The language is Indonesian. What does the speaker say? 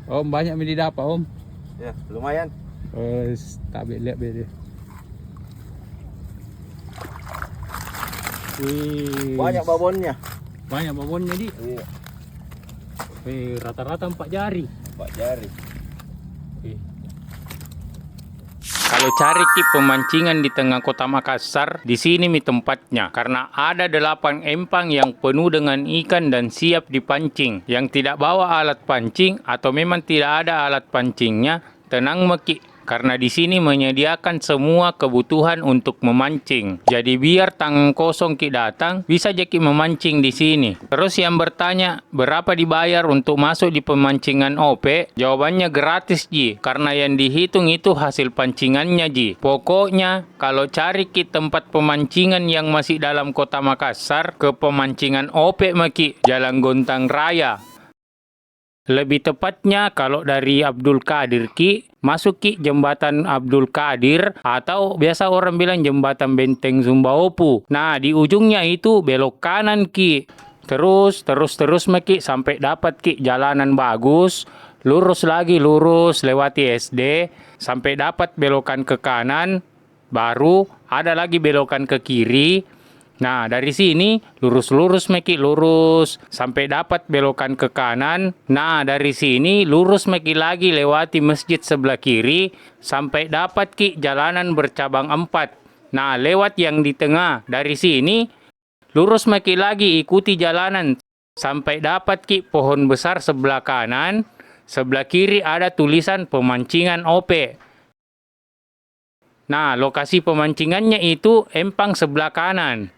Om, banyak yang didapat Om. Ya, lumayan. Tak lihat dia. Wih, Banyak babonnya. banyak babonnya di. Iya, Rata-rata 4 jari. 4 jari. Kalau cari pemancingan di tengah kota Makassar, di sini mi tempatnya. Karena ada 8 empang yang penuh dengan ikan dan siap dipancing. Yang tidak bawa alat pancing atau memang tidak ada alat pancingnya, tenang meki. Karena di sini menyediakan semua kebutuhan untuk memancing. Jadi biar tangan kosong ki datang, bisa jadi memancing di sini. Terus yang bertanya, berapa dibayar untuk masuk di pemancingan OP? Jawabannya gratis ji, karena yang dihitung itu hasil pancingannya ji. Pokoknya kalau cari ki tempat pemancingan yang masih dalam kota Makassar, ke pemancingan OP maki, Jalan Gontang Raya. Lebih tepatnya kalau dari Abdul Qadir ki, masuk ki jembatan Abdul Qadir atau biasa orang bilang jembatan Benteng Sumbaopu. Nah, di ujungnya itu belok kanan ki. Terus maki sampai dapat ki jalanan bagus. Lurus lagi lewati SD sampai dapat belokan ke kanan. Baru ada lagi belokan ke kiri. Nah, dari sini lurus meki lurus sampai dapat belokan ke kanan. Nah, dari sini lurus meki lagi lewati masjid sebelah kiri sampai dapat ki jalanan bercabang 4. Nah, lewat yang di tengah. Dari sini lurus meki lagi ikuti jalanan sampai dapat ki pohon besar sebelah kanan. Sebelah kiri ada tulisan pemancingan OP. Nah, lokasi pemancingannya itu empang sebelah kanan.